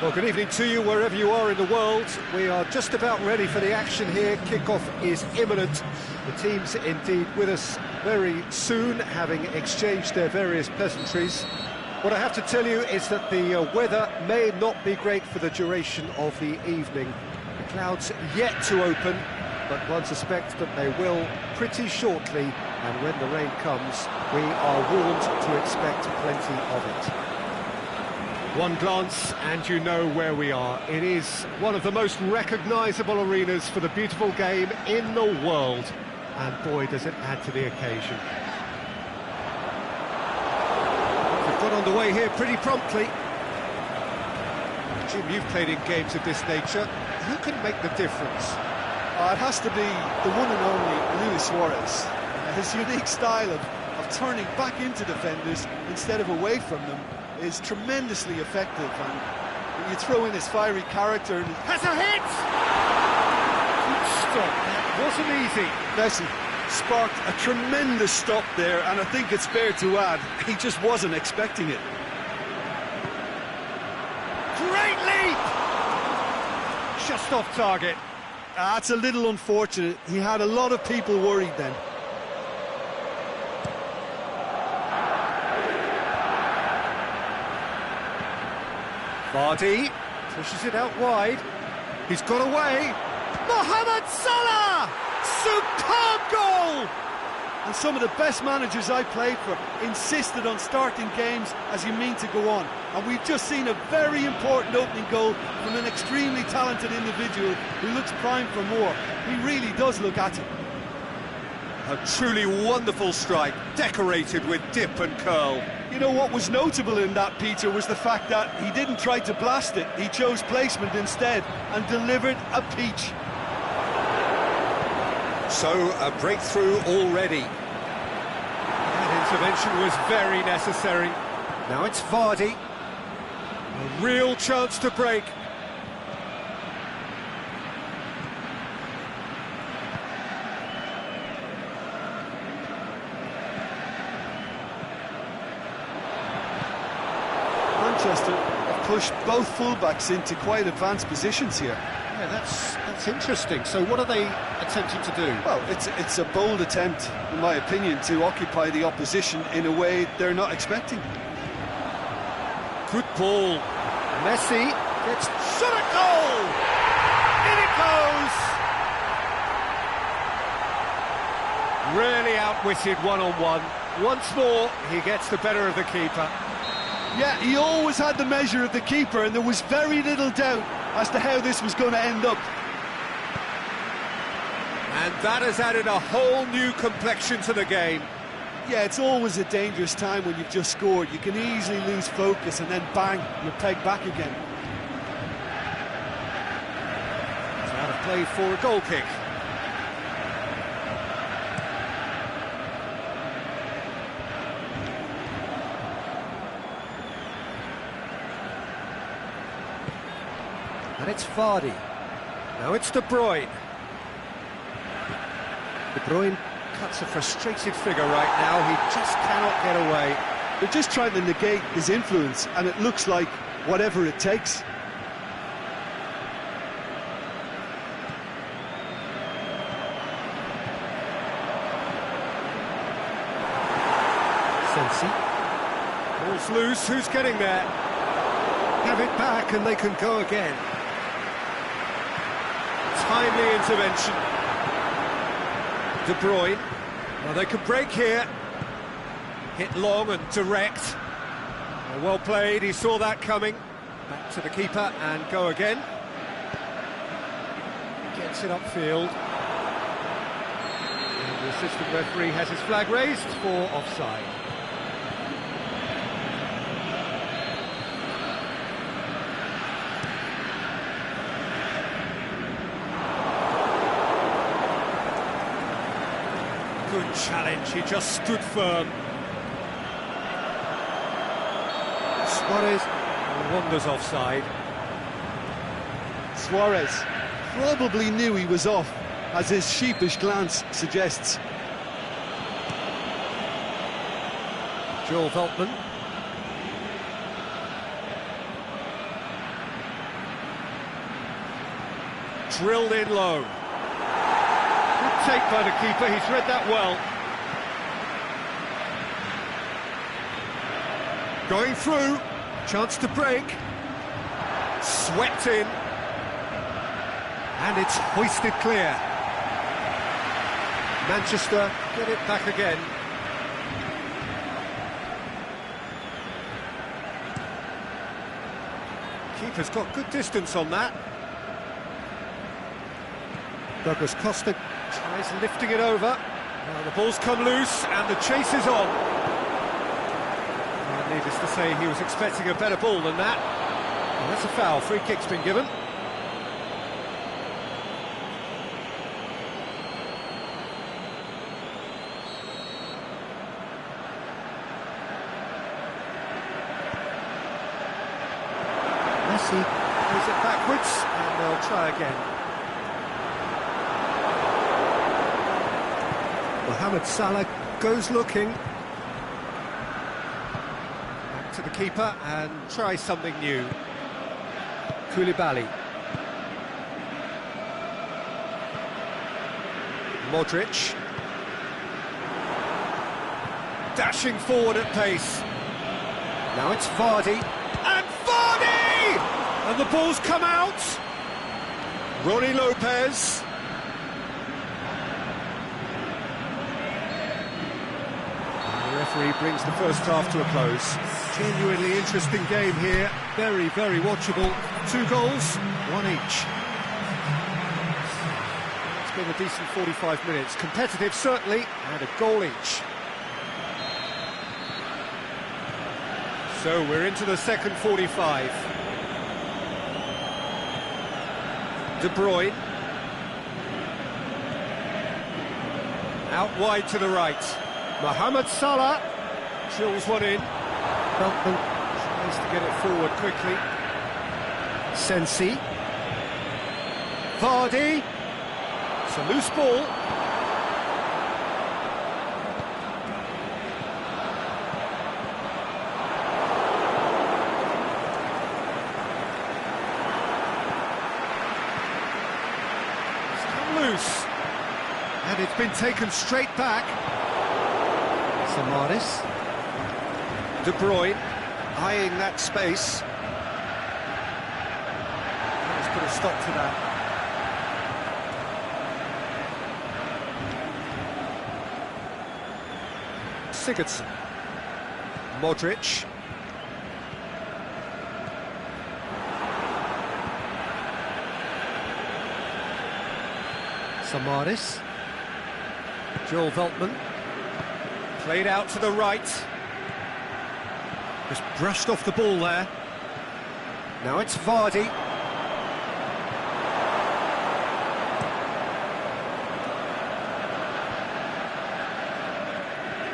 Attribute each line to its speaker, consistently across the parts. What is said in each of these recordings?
Speaker 1: Well, good evening to you wherever you are in the world. We are just about ready for the action here. Kickoff is imminent. The team's indeed with us very soon, having exchanged their various pleasantries. What I have to tell you is that the weather may not be great for the duration of the evening. The clouds yet to open, but one suspects that they will pretty shortly, and when the rain comes, we are warned to expect plenty of it. One glance and you know where we are. It is one of the most recognisable arenas for the beautiful game in the world. And boy, does it add to the occasion. We've got underway here pretty promptly. Jim, you've played in games of this nature. Who can make the difference?
Speaker 2: It has to be the one and only Luis Suarez. His unique style of turning back into defenders instead of away from them is tremendously effective, and when you throw in his fiery character and
Speaker 1: has a hit! Good stop, that wasn't easy.
Speaker 2: Messi sparked a tremendous stop there, and I think it's fair to add, he just wasn't expecting it.
Speaker 1: Great leap! Just off target.
Speaker 2: That's a little unfortunate. He had a lot of people worried then.
Speaker 1: Vardy pushes it out wide. He's got away. Mohamed Salah! Superb goal!
Speaker 2: And some of the best managers I played for insisted on starting games as you mean to go on. And we've just seen a very important opening goal from an extremely talented individual who looks primed for more. He really does look at it.
Speaker 1: A truly wonderful strike, decorated with dip and curl.
Speaker 2: You know what was notable in that, Peter, was the fact that he didn't try to blast it. He chose placement instead and delivered a peach.
Speaker 1: So, a breakthrough already. That intervention was very necessary. Now it's Vardy. A real chance to break.
Speaker 2: Manchester have pushed both fullbacks into quite advanced positions here.
Speaker 1: Yeah, that's interesting. So what are they attempting to do?
Speaker 2: Well, it's a bold attempt, in my opinion, to occupy the opposition in a way they're not expecting.
Speaker 1: Good ball. Messi gets shot at goal! In it goes! Really outwitted one-on-one. Once more, he gets the better of the keeper.
Speaker 2: Yeah, he always had the measure of the keeper, and there was very little doubt as to how this was going to end up.
Speaker 1: And that has added a whole new complexion to the game.
Speaker 2: Yeah, it's always a dangerous time when you've just scored. You can easily lose focus and then bang, you're pegged back again.
Speaker 1: It's out of play for a goal kick. And it's Vardy. Now it's De Bruyne. De Bruyne cuts a frustrated figure right now. He just cannot get away.
Speaker 2: They're just trying to negate his influence, and it looks like whatever it takes.
Speaker 1: Sensi. Ball's loose. Who's getting there? Have it back and they can go again. Timely intervention. De Bruyne. Well, they can break here. Hit long and direct. Well played, he saw that coming. Back to the keeper and go again. Gets it upfield. And the assistant referee has his flag raised for offside. Good challenge, he just stood firm. Suarez wanders offside.
Speaker 2: Suarez probably knew he was off, as his sheepish glance suggests.
Speaker 1: Joel Veltman. Drilled in low. Good take by the keeper, he's read that well. Going through, chance to break. Swept in. And it's hoisted clear. Manchester get it back again. Keeper's got good distance on that. Douglas Costa tries lifting it over. Now the ball's come loose and the chase is on. Well, needless to say, he was expecting a better ball than that. And that's a foul. Free kick's been given. Messi plays it backwards, and they'll try again. Mohamed Salah goes looking. Back to the keeper and tries something new. Koulibaly. Modric. Dashing forward at pace. Now it's Vardy. And Vardy! And the ball's come out. Ronnie Lopez. The referee brings the first half to a close. Genuinely interesting game here. Very, very watchable. 2 goals, 1 each. It's been a decent 45 minutes. Competitive, certainly, and a goal each. So we're into the second 45. De Bruyne. Out wide to the right. Mohamed Salah drills one in. Beltman tries to get it forward quickly. Sensi. Vardy. It's a loose ball. Loose, and it's been taken straight back. Samaris. De Bruyne eyeing that space. Let's put a stop to that. Sigurdsson. Modric. Samaris. Joel Veltman. Played out to the right. Just brushed off the ball there. Now it's Vardy.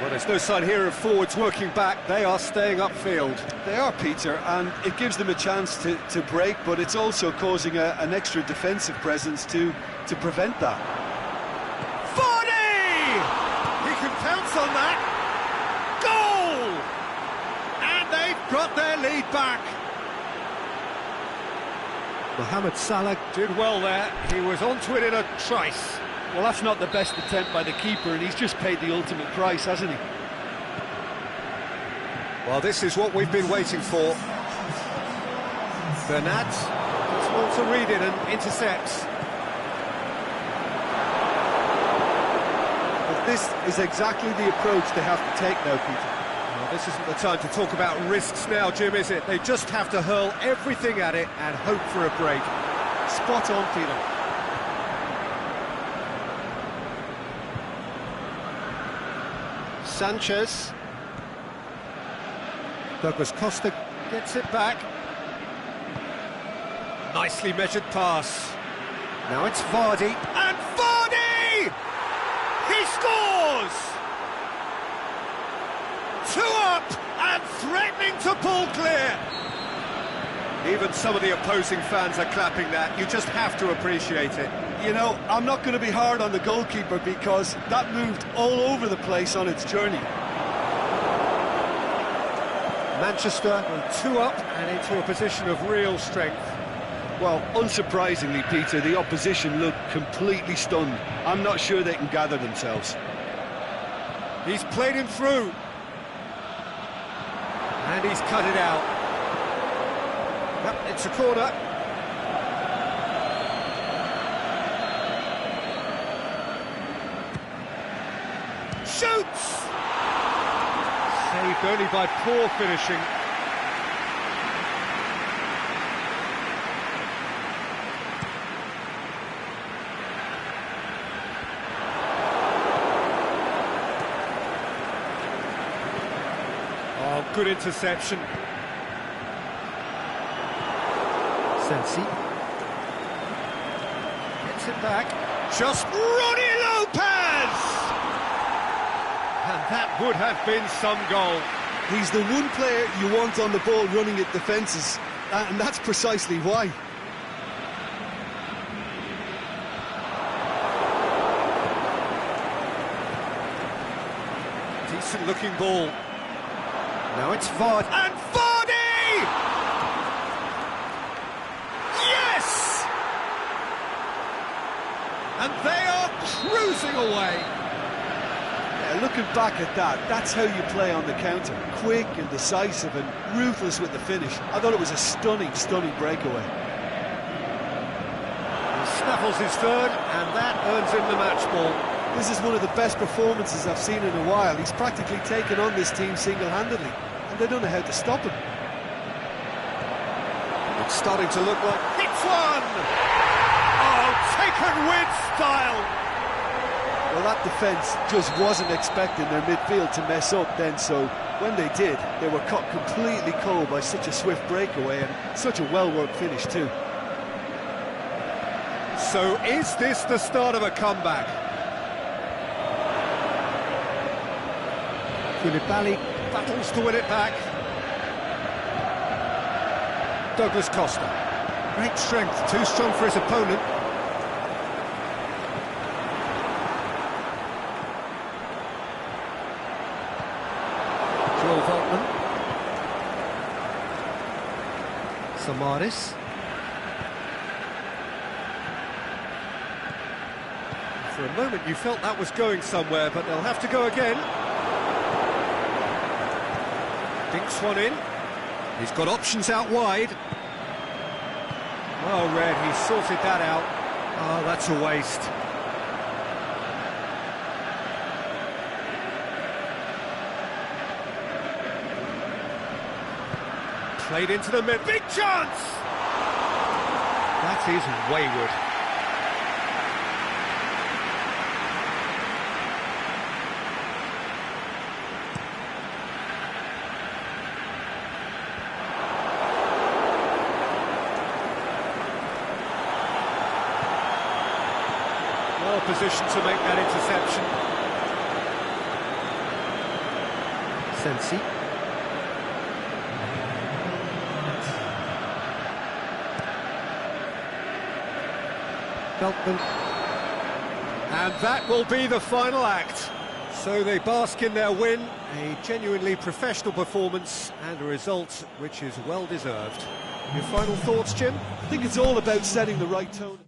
Speaker 1: Well, there's no sign here of forwards working back. They are staying upfield.
Speaker 2: They are, Peter, and it gives them a chance to break, but it's also causing an extra defensive presence to prevent that.
Speaker 1: Vardy! He can pounce on that. Goal! And they've got their lead back. Mohamed Salah did well there. He was onto it in a trice.
Speaker 2: Well, that's not the best attempt by the keeper, and he's just paid the ultimate price, hasn't he?
Speaker 1: Well, this is what we've been waiting for. Bernat just wants to read it and intercepts.
Speaker 2: But this is exactly the approach they have to take now, Peter.
Speaker 1: Well, this isn't the time to talk about risks now, Jim, is it? They just have to hurl everything at it and hope for a break.
Speaker 2: Spot on, Peter.
Speaker 1: Sanchez. Douglas Costa gets it back. Nicely measured pass. Now it's Vardy. And Vardy! He scores! 2 up and threatening to pull clear. Even some of the opposing fans are clapping that. You just have to appreciate it.
Speaker 2: You know, I'm not going to be hard on the goalkeeper because that moved all over the place on its journey.
Speaker 1: Manchester are 2 up and into a position of real strength.
Speaker 2: Well, unsurprisingly, Peter, the opposition look completely stunned. I'm not sure they can gather themselves.
Speaker 1: He's played him through. And he's cut it out. Yep, it's a corner. Shoots! Saved only by poor finishing. Oh, good interception. Sensi. Gets it back. Just Ronnie Lopez! And that would have been some goal.
Speaker 2: He's the one player you want on the ball running at defences, and that's precisely why.
Speaker 1: Decent looking ball. Now it's Vardy. And Vardy! Yes! And they are cruising away.
Speaker 2: Yeah, looking back at that, that's how you play on the counter. Quick and decisive and ruthless with the finish. I thought it was a stunning, stunning breakaway.
Speaker 1: He snaffles his third, and that earns him the match ball.
Speaker 2: This is one of the best performances I've seen in a while. He's practically taken on this team single-handedly, and they don't know how to stop him.
Speaker 1: It's starting to look like... Hits one! Oh, taken with style!
Speaker 2: Well, that defence just wasn't expecting their midfield to mess up then, so when they did, they were caught completely cold by such a swift breakaway and such a well-worked finish too.
Speaker 1: So is this the start of a comeback? Koulibaly battles to win it back. Douglas Costa. Great strength, too strong for his opponent. Joel Veltman. Samaris. For a moment you felt that was going somewhere, but they'll have to go again. Dinks one in. He's got options out wide. Well read, he sorted that out. Oh, that's a waste. Played into the mid. Big chance! That is wayward. Well positioned to make that interception. Sensi. Veltman. And that will be the final act. So they bask in their win, a genuinely professional performance and a result which is well deserved. Your final thoughts, Jim?
Speaker 2: I think it's all about setting the right tone.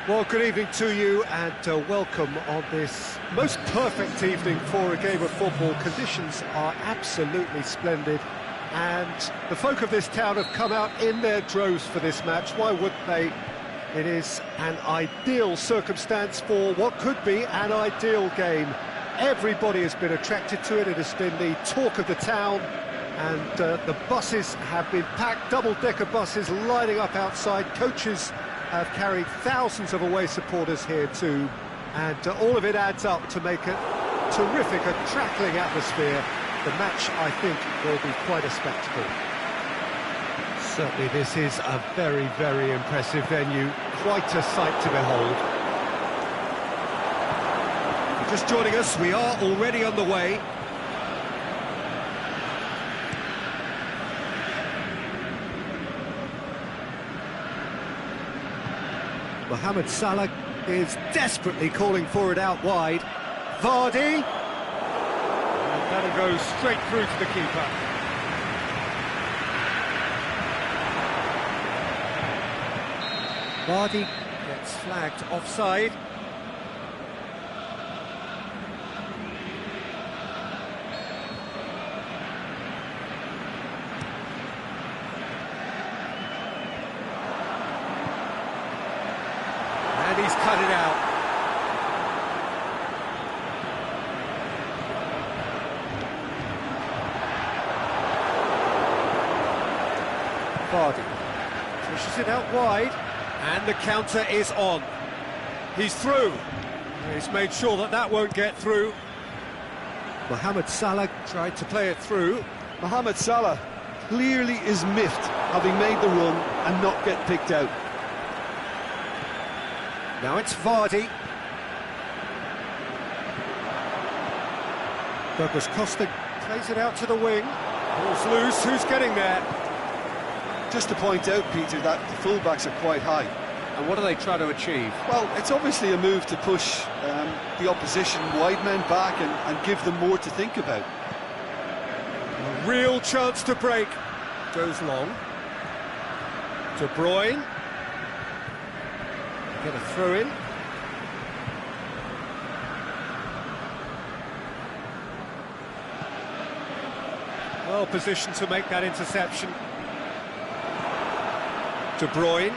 Speaker 1: Well, good evening to you and welcome on this most perfect evening for a game of football. Conditions are absolutely splendid and the folk of this town have come out in their droves for this match. Why wouldn't they? It is an ideal circumstance for what could be an ideal game. Everybody has been attracted to it. It has been the talk of the town, and the buses have been packed, double-decker buses lining up outside. Coaches have carried thousands of away supporters here too, and all of it adds up to make a terrific, crackling atmosphere. The match, I think, will be quite a spectacle. Certainly this is a very, very impressive venue, quite a sight to behold. If you're just joining us, we are already on the way. Mohamed Salah is desperately calling for it out wide. Vardy. And that'll go straight through to the keeper. Vardy gets flagged offside. And he's cut it out. Vardy pushes it out wide, and the counter is on. He's through. He's made sure that that won't get through. Mohamed Salah tried to play it through.
Speaker 2: Mohamed Salah clearly is miffed having made the run and not get picked out.
Speaker 1: Now it's Vardy. Douglas Costa plays it out to the wing. Ball's loose, who's getting there?
Speaker 2: Just to point out, Peter, that the fullbacks are quite high.
Speaker 1: And what do they try to achieve?
Speaker 2: Well, it's obviously a move to push the opposition wide men back and give them more to think about.
Speaker 1: A real chance to break. Goes long. De Bruyne. Get a throw in. Well positioned to make that interception. De Bruyne.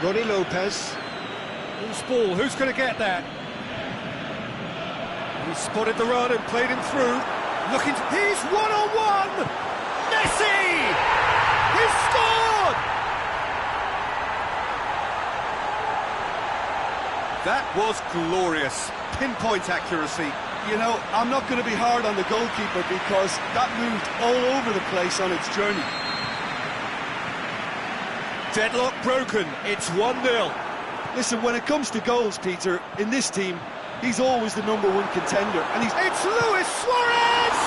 Speaker 1: Ronnie Lopez. Who's ball? Who's going to get that? He spotted the run and played him through. Looking to... He's one-on-one! Messi! He's scored! That was glorious. Pinpoint accuracy.
Speaker 2: You know, I'm not going to be hard on the goalkeeper because that moved all over the place on its journey.
Speaker 1: Deadlock broken, it's 1-0.
Speaker 2: Listen, when it comes to goals, Peter, in this team, he's always the #1 contender, and he's...
Speaker 1: It's Luis Suarez!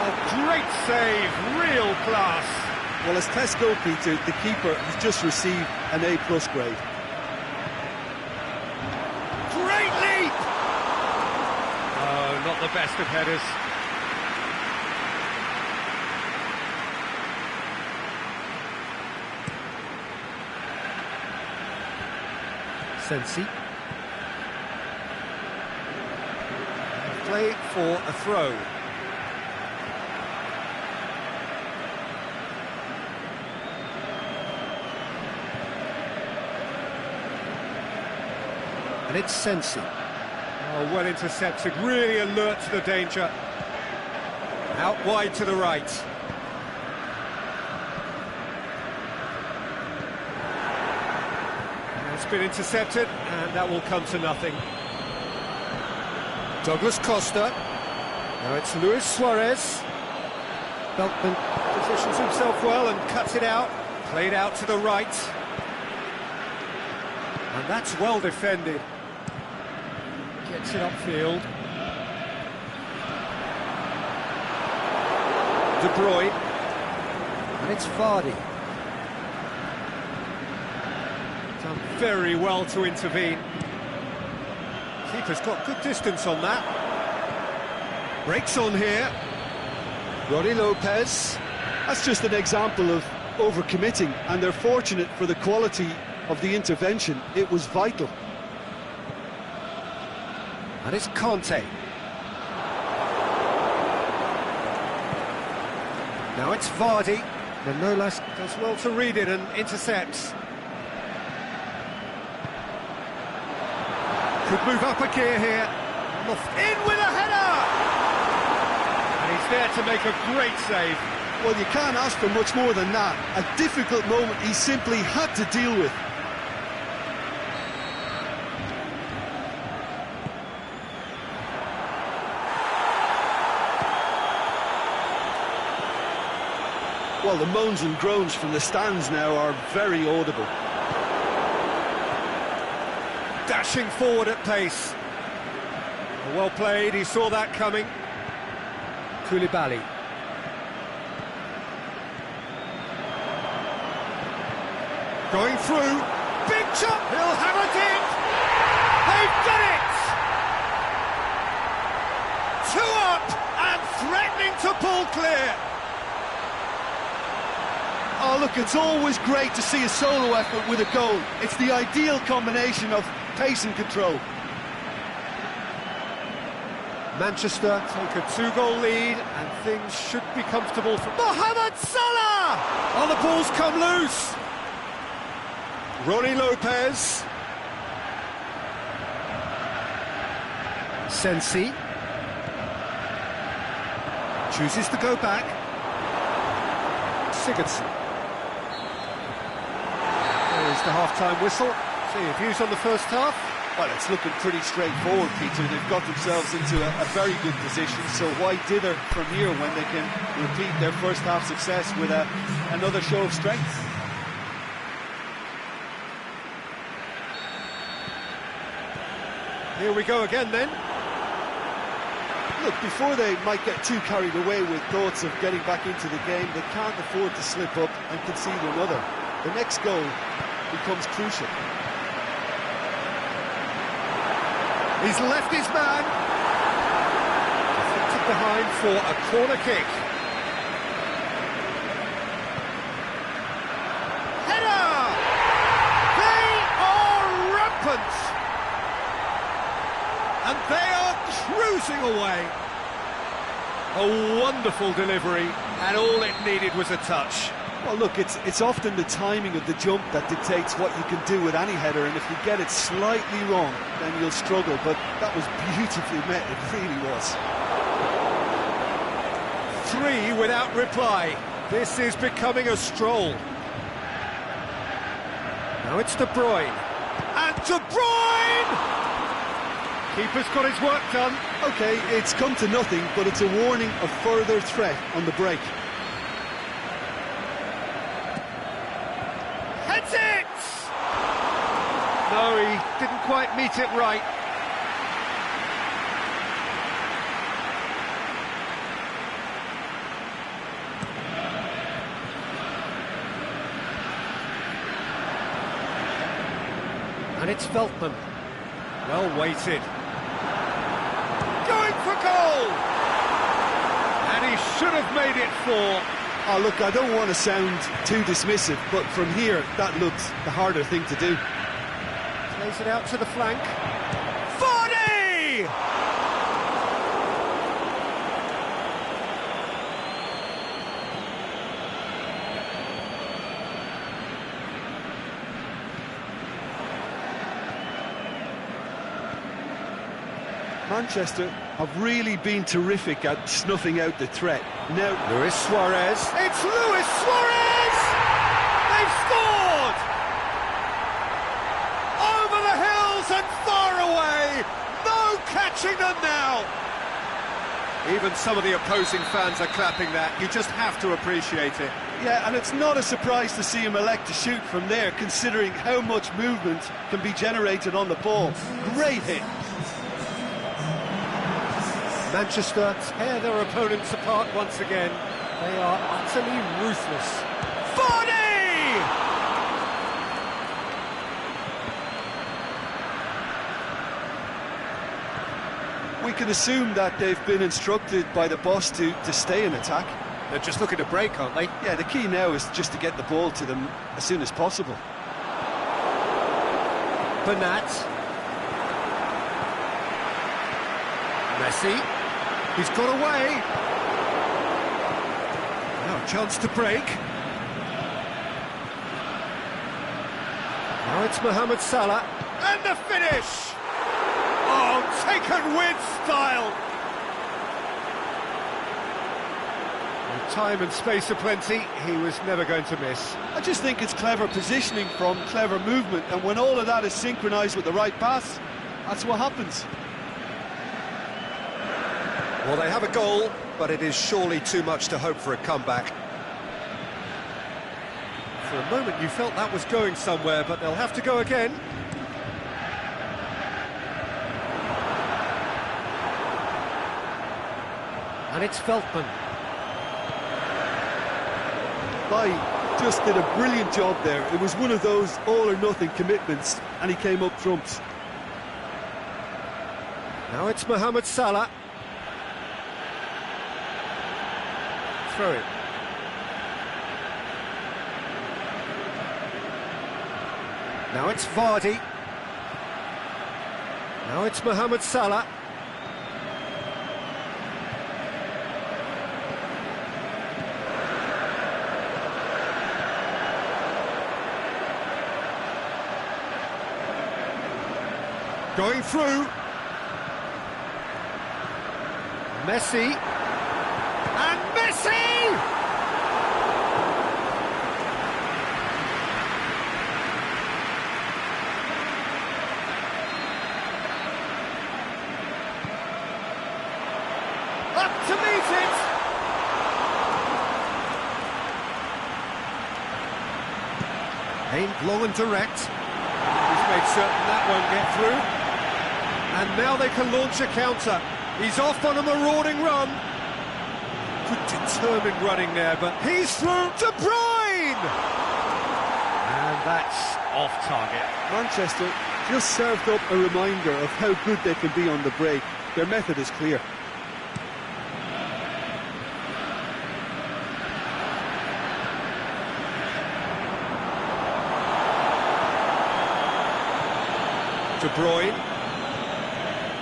Speaker 1: A great save, real class.
Speaker 2: Well, as tests go, Peter, the keeper has just received an A+ grade.
Speaker 1: Great leap! Oh, not the best of headers. Sensi. Play for a throw. And it's Sensi. Oh, well intercepted, really alert to the danger. Out wide to the right. It's been intercepted, and that will come to nothing. Douglas Costa. Now it's Luis Suarez. Beltman positions himself well and cuts it out. Played out to the right. And that's well defended. Gets it upfield. De Bruyne. And it's Vardy. Done very well to intervene. Keeper's got good distance on that. Breaks on here. Ronnie Lopez.
Speaker 2: That's just an example of overcommitting, and they're fortunate for the quality of the intervention. It was vital.
Speaker 1: And it's Conte. Now it's Vardy. Manolas does well to read it and intercepts. Could move up a gear here. In with a header! And he's there to make a great save.
Speaker 2: Well, you can't ask for much more than that. A difficult moment he simply had to deal with. Well, the moans and groans from the stands now are very audible.
Speaker 1: Dashing forward at pace. Well played, he saw that coming. Koulibaly. Going through. Big chop, he'll hammer it in. They've done it! 2 up and threatening to pull clear.
Speaker 2: Oh, look, it's always great to see a solo effort with a goal. It's the ideal combination of pace and control.
Speaker 1: Manchester take a 2-goal lead and things should be comfortable for Mohamed Salah! Oh, the ball's come loose. Ronnie Lopez. Sensi. Chooses to go back. Sigurdsson. There's the half-time whistle. See your views on the first half?
Speaker 2: Well, it's looking pretty straightforward, Peter. They've got themselves into a very good position, so why dither from here when they can repeat their first half success with another show of strength?
Speaker 1: Here we go again then.
Speaker 2: Look, before they might get too carried away with thoughts of getting back into the game, they can't afford to slip up and concede another. The next goal becomes crucial.
Speaker 1: He's left his man. Deflected behind for a corner kick. Header! They are rampant! And they are cruising away. A wonderful delivery, and all it needed was a touch.
Speaker 2: Well, look, it's often the timing of the jump that dictates what you can do with any header, and if you get it slightly wrong, then you'll struggle, but that was beautifully met, it really was.
Speaker 1: 3 without reply. This is becoming a stroll. Now it's De Bruyne. And De Bruyne! Keeper's got his work done.
Speaker 2: OK, it's come to nothing, but it's a warning of further threat on the break.
Speaker 1: Heads it! No, he didn't quite meet it right. And it's Veltman. Well weighted. Going for goal! And he should have made it 4.
Speaker 2: Oh, look, I don't want to sound too dismissive, but from here, that looks the harder thing to do.
Speaker 1: Plays it out to the flank. Vardy!
Speaker 2: Manchester have really been terrific at snuffing out the threat. Now,
Speaker 1: Luis Suarez. It's Luis Suarez! They've scored! Over the hills and far away! No catching them now! Even some of the opposing fans are clapping that. You just have to appreciate it.
Speaker 2: yeah, and it's not a surprise to see him elect to shoot from there, considering how much movement can be generated on the ball. Great hit.
Speaker 1: Manchester tear their opponents apart once again. They are utterly ruthless. Vardy!
Speaker 2: We can assume that they've been instructed by the boss to stay in attack.
Speaker 1: They're just looking to break, aren't they?
Speaker 2: Yeah, the key now is just to get the ball to them as soon as possible.
Speaker 1: Bernat. Messi. He's got away. Now a chance to break. Now it's Mohamed Salah. And the finish! Oh, taken with style! With time and space aplenty, he was never going to miss.
Speaker 2: I just think it's clever positioning from clever movement, and when all of that is synchronised with the right pass, that's what happens.
Speaker 1: Well, they have a goal, but it is surely too much to hope for a comeback. For a moment you felt that was going somewhere, but they'll have to go again. And it's Veltman.
Speaker 2: Bai just did a brilliant job there. It was one of those all-or-nothing commitments, and he came up trumps.
Speaker 1: Now it's Mohamed Salah. Throw it. Now it's Vardy. Now it's Mohamed Salah. Going through. Messi. And Messi! Up to meet it! Aimed long and direct. He's made certain that won't get through. And now they can launch a counter. He's off on a marauding run. Good determined running there, but he's through. De Bruyne! And that's off target.
Speaker 2: Manchester just served up a reminder of how good they can be on the break. Their method is clear.
Speaker 1: De Bruyne.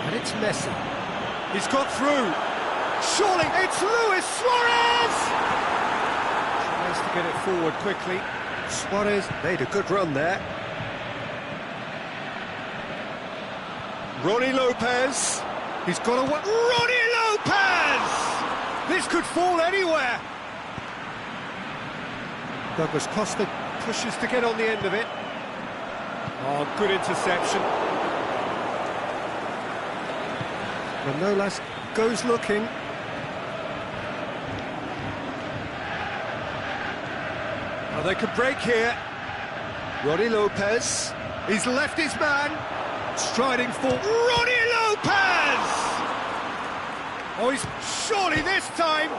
Speaker 1: And it's Messi. He's got through. Surely it's Luis Suarez! Tries to get it forward quickly. Suarez made a good run there. Ronnie Lopez. He's got a... Ronnie Lopez! This could fall anywhere. Douglas Costa pushes to get on the end of it. Oh, good interception. Manolas goes looking. Oh, they could break here. Ronnie Lopez. He's left his man. Striding for Ronnie Lopez! Oh, he's surely this time.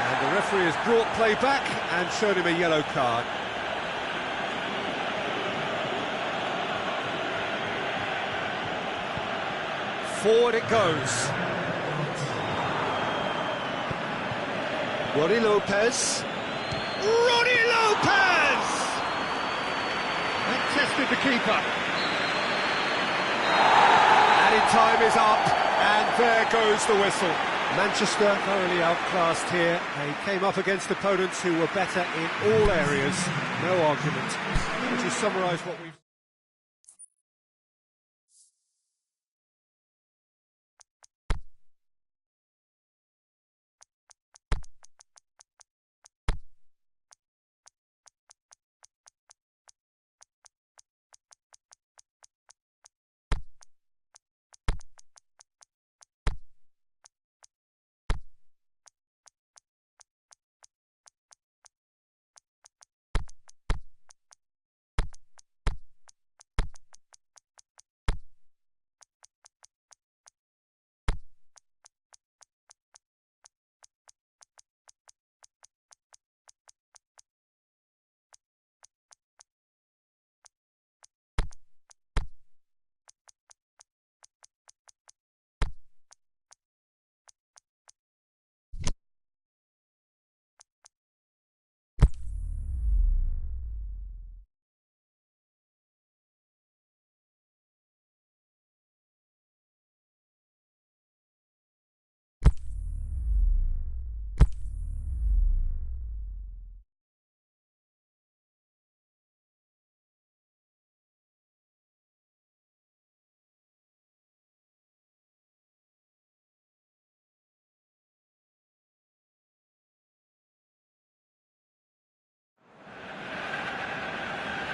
Speaker 1: And the referee has brought play back and shown him a yellow card. Forward it goes. Ronnie Lopez. Ronnie Lopez! That tested the keeper. Added time is up, and there goes the whistle. Manchester thoroughly outclassed here. They came up against opponents who were better in all areas. No argument. Would you summarise what we've...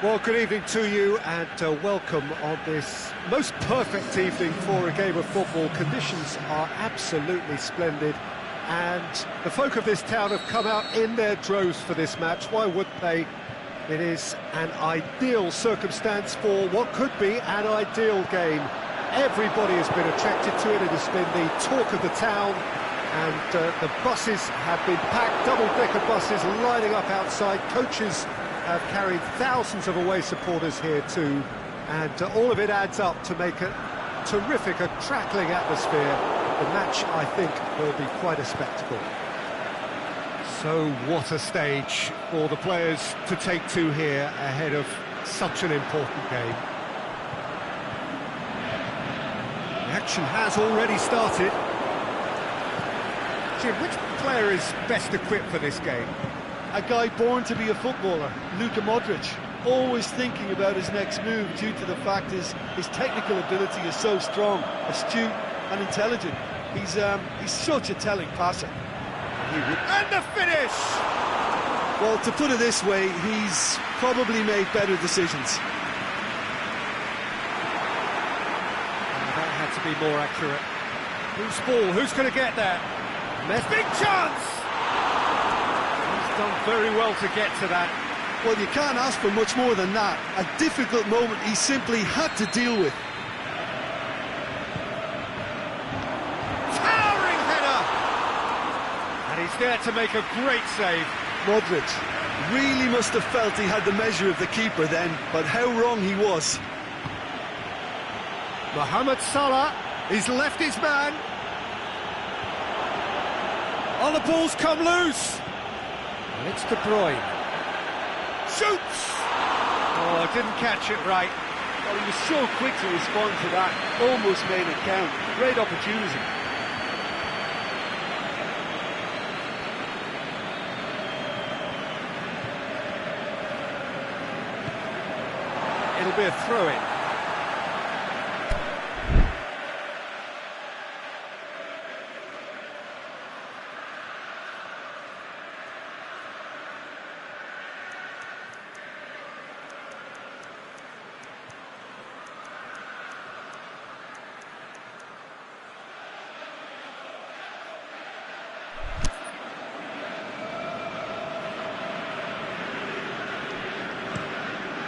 Speaker 1: Well, good evening to you and welcome on this most perfect evening for a game of football. Conditions are absolutely splendid and the folk of this town have come out in their droves for this match. Why wouldn't they? It is an ideal circumstance for what could be an ideal game. Everybody has been attracted to it. It has been the talk of the town, and the buses have been packed, double-decker buses lining up outside. Coaches have carried thousands of away supporters here too, and all of it adds up to make a terrific, a crackling atmosphere. The match, I think, will be quite a spectacle. So what a stage for the players to take to here ahead of such an important game. The action has already started. Jim, which player is best equipped for this game?
Speaker 2: A guy born to be a footballer, Luka Modric, always thinking about his next move due to the fact his technical ability is so strong, astute and intelligent. He's such a telling passer.
Speaker 1: And the finish!
Speaker 2: Well, to put it this way, he's probably made better decisions.
Speaker 1: That had to be more accurate. Who's ball? Who's going to get that? Big chance! He's done very well to get to that.
Speaker 2: Well, you can't ask for much more than that. A difficult moment he simply had to deal with.
Speaker 1: Towering header! And he's there to make a great save.
Speaker 2: Modric really must have felt he had the measure of the keeper then, but how wrong he was.
Speaker 1: Mohamed Salah, he's left his man. Oh, the ball's come loose. And it's De Bruyne. Shoots!
Speaker 2: Oh, didn't catch it right. Well, he was so quick to respond to that. Almost made it count. Great opportunity.
Speaker 1: It'll be a throw-in.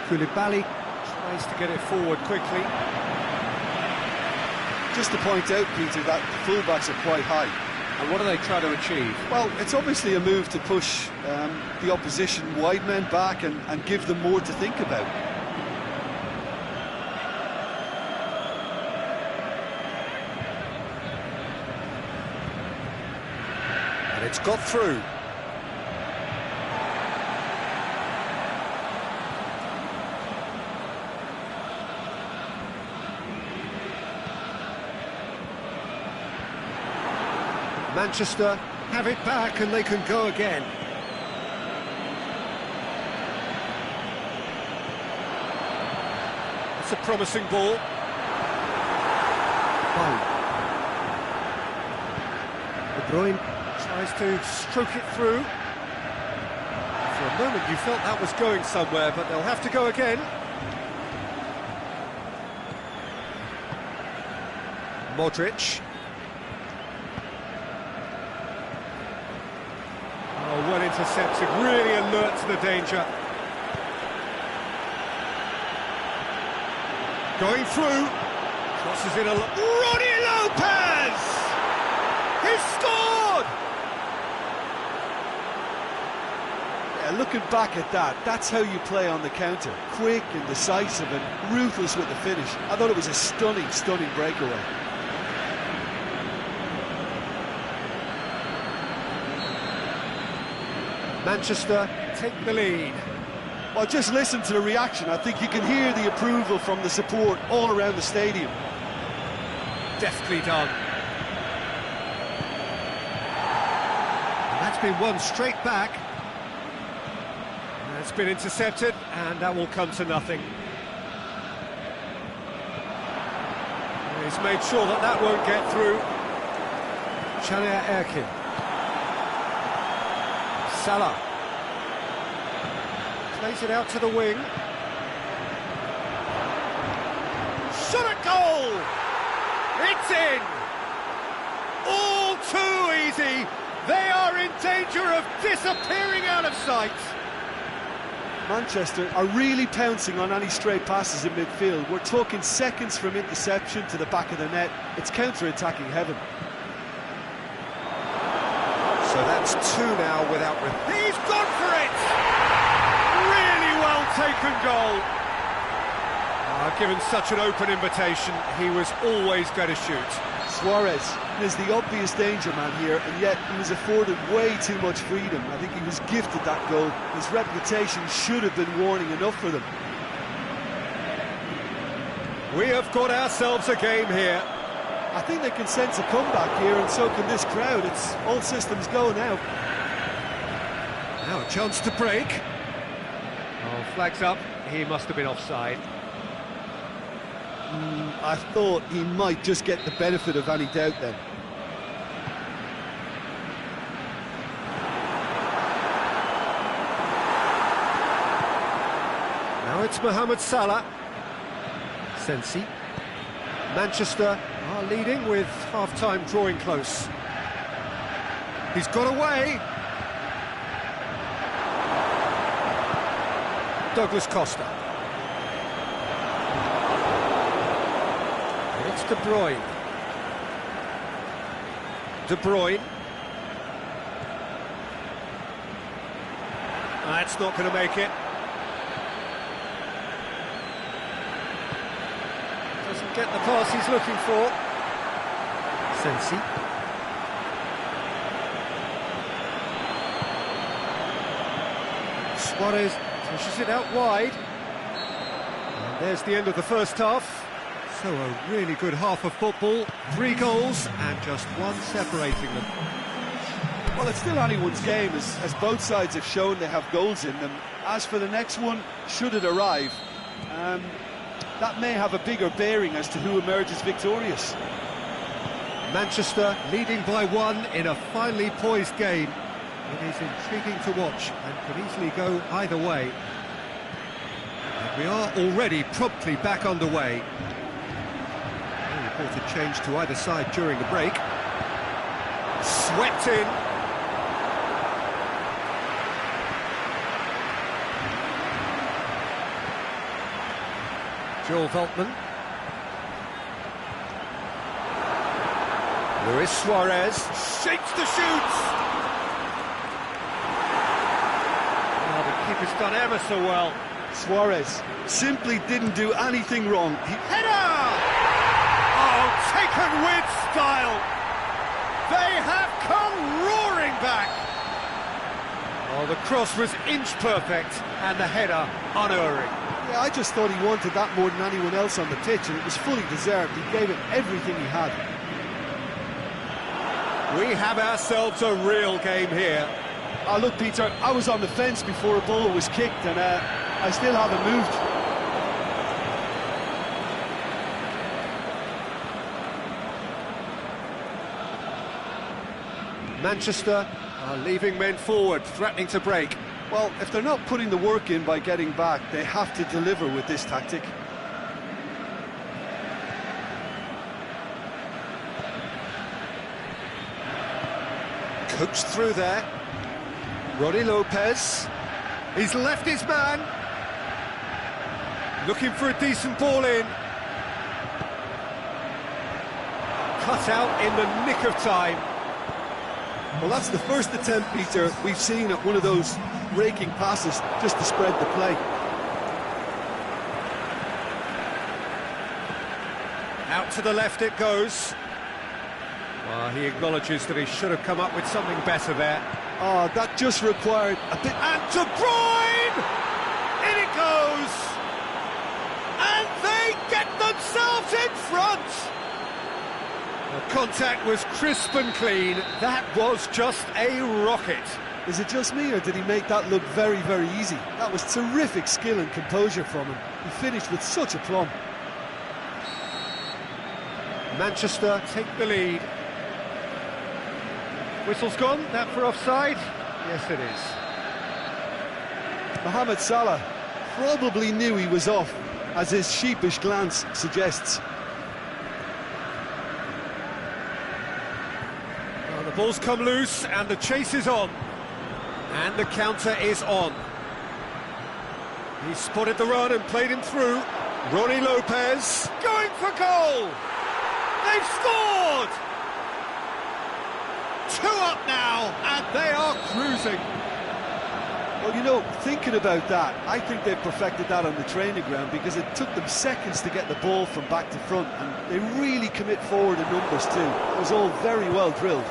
Speaker 1: Koulibaly tries to get it forward quickly.
Speaker 2: Just to point out, Peter, that the fullbacks are quite high.
Speaker 1: And what do they try to achieve?
Speaker 2: Well, it's obviously a move to push the opposition wide men back and give them more to think about.
Speaker 1: And it's got through. Manchester have it back and they can go again. It's a promising ball. De Bruyne tries to stroke it through. For a moment you felt that was going somewhere, but they'll have to go again. Modric. Well intercepted, really alert to the danger. Going through, crosses in a... Ronnie Lopez! He's scored!
Speaker 2: Yeah, looking back at that, that's how you play on the counter. Quick and decisive and ruthless with the finish. I thought it was a stunning, stunning breakaway.
Speaker 1: Manchester take the lead.
Speaker 2: Well, just listen to the reaction. I think you can hear the approval from the support all around the stadium.
Speaker 1: Deftly done. And that's been won straight back. And it's been intercepted, and that will come to nothing. And he's made sure that that won't get through. Chalia Erkin. Salah plays it out to the wing. shot at goal! It's in! All too easy! They are in danger of disappearing out of sight!
Speaker 2: Manchester are really pouncing on any stray passes in midfield. We're talking seconds from interception to the back of the net. It's counter-attacking heaven.
Speaker 1: So that's two now without... He's gone for it! Really well taken goal. Given such an open invitation, he was always going to shoot.
Speaker 2: Suarez is the obvious danger man here, and yet he was afforded way too much freedom. I think he was gifted that goal. His reputation should have been warning enough for them.
Speaker 1: We have got ourselves a game here.
Speaker 2: I think they can sense a comeback here, and so can this crowd. It's all systems go now.
Speaker 1: Now a chance to break. Oh, flags up. He must have been offside.
Speaker 2: I thought he might just get the benefit of any doubt then.
Speaker 1: Now it's Mohamed Salah. Sensi. Manchester are leading with half-time drawing close. He's got away. Douglas Costa. It's De Bruyne. De Bruyne. That's not going to make it. Doesn't get the pass he's looking for. Sensi. Suarez pushes it out wide. And there's the end of the first half. So a really good half of football, 3 goals and just one separating them.
Speaker 2: Well, it's still anyone's game, as both sides have shown they have goals in them. As for the next one, should it arrive, that may have a bigger bearing as to who emerges victorious.
Speaker 1: Manchester leading by 1 in a finely poised game. It is intriguing to watch and could easily go either way. And we are already promptly back underway. Reported change to either side during the break. Swept in. Joel Veltman. Luis Suarez shakes the shoots. Oh, the keeper's done ever so well.
Speaker 2: Suarez simply didn't do anything wrong.
Speaker 1: Header! Oh, taken with style. They have come roaring back. Oh, the cross was inch perfect and the header unerring.
Speaker 2: Yeah, I just thought he wanted that more than anyone else on the pitch, and it was fully deserved. He gave it everything he had.
Speaker 1: We have ourselves a real game here.
Speaker 2: Oh, look, Peter, I was on the fence before a ball was kicked, and I still haven't moved.
Speaker 1: Manchester are leaving men forward, threatening to break.
Speaker 2: Well, if they're not putting the work in by getting back, they have to deliver with this tactic.
Speaker 1: Coached through there. Roddy Lopez. He's left his man. Looking for a decent ball in. Cut out in the nick of time.
Speaker 2: Well, that's the first attempt, Peter, we've seen at one of those raking passes just to spread the play.
Speaker 1: Out to the left it goes. Well, he acknowledges that he should have come up with something better there.
Speaker 2: Oh, that just required a bit...
Speaker 1: And De Bruyne! In it goes! And they get themselves in front! The contact was crisp and clean. That was just a rocket.
Speaker 2: Is it just me, or did he make that look very, very easy? That was terrific skill and composure from him. He finished with such aplomb.
Speaker 1: Manchester take the lead. Whistle's gone, that for offside? Yes, it is.
Speaker 2: Mohamed Salah probably knew he was off. as his sheepish glance suggests.
Speaker 1: Well, the ball's come loose and the chase is on. And the counter is on. He spotted the run and played him through. Ronnie Lopez going for goal! They've scored! 2 up now, and they are cruising.
Speaker 2: Well, you know, thinking about that, I think they've perfected that on the training ground, because it took them seconds to get the ball from back to front, and they really commit forward in numbers too. It was all very well drilled.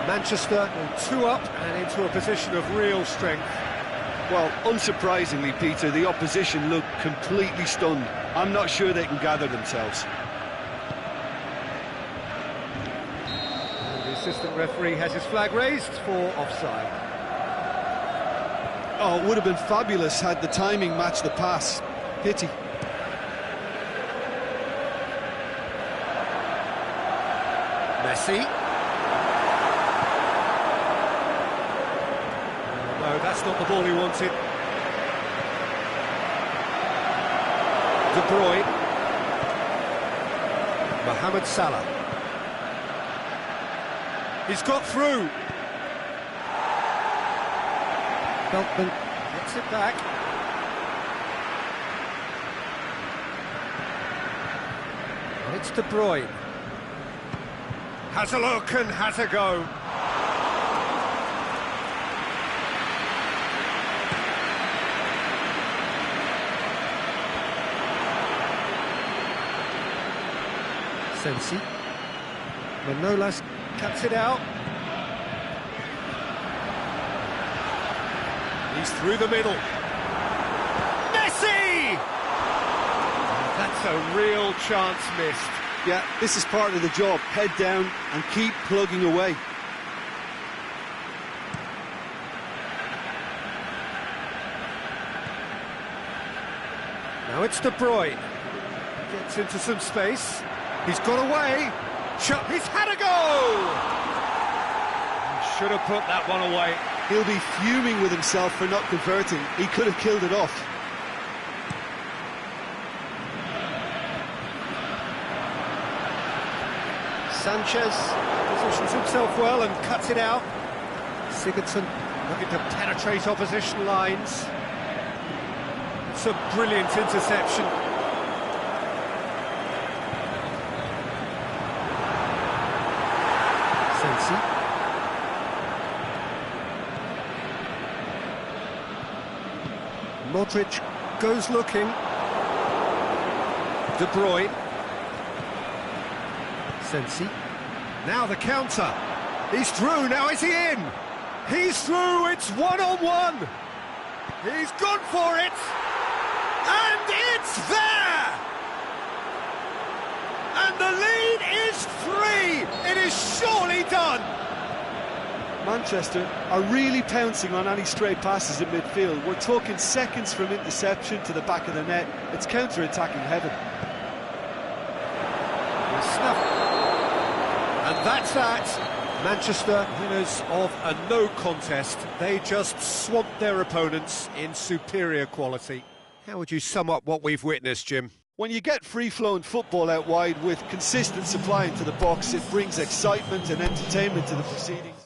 Speaker 1: Manchester 2 up and into a position of real strength.
Speaker 2: Well, unsurprisingly, Peter, the opposition look completely stunned. I'm not sure they can gather themselves.
Speaker 1: And the assistant referee has his flag raised for offside.
Speaker 2: Oh, it would have been fabulous had the timing matched the pass. Pity.
Speaker 1: Messi. No, that's not the ball he wanted. De Bruyne. Mohamed Salah. He's got through. Beltman gets it back. And it's De Bruyne. Has a look and has a go. Sensi. Manolas cuts it out. He's through the middle. Messi! That's a real chance missed.
Speaker 2: Yeah, this is part of the job. Head down and keep plugging away.
Speaker 1: Now it's De Bruyne. Gets into some space. He's got away. He's had a go! He should have put that one away.
Speaker 2: He'll be fuming with himself for not converting. He could have killed it off.
Speaker 1: Sanchez positions himself well and cuts it out. Sigurdsson looking to penetrate opposition lines. It's a brilliant interception. Sensi. Modric goes looking. De Bruyne. Sensi. Now the counter. He's through, now is he in? He's through, it's 1-on-1. He's gone for it. And it's there! And the lead is 3. It is surely done.
Speaker 2: Manchester are really pouncing on any stray passes in midfield. We're talking seconds from interception to the back of the net. It's counter-attacking heaven.
Speaker 1: And that's that. Manchester, winners of a no contest. They just swamped their opponents in superior quality. How would you sum up what we've witnessed, Jim?
Speaker 2: When you get free-flowing football out wide with consistent supply into the box, it brings excitement and entertainment to the proceedings.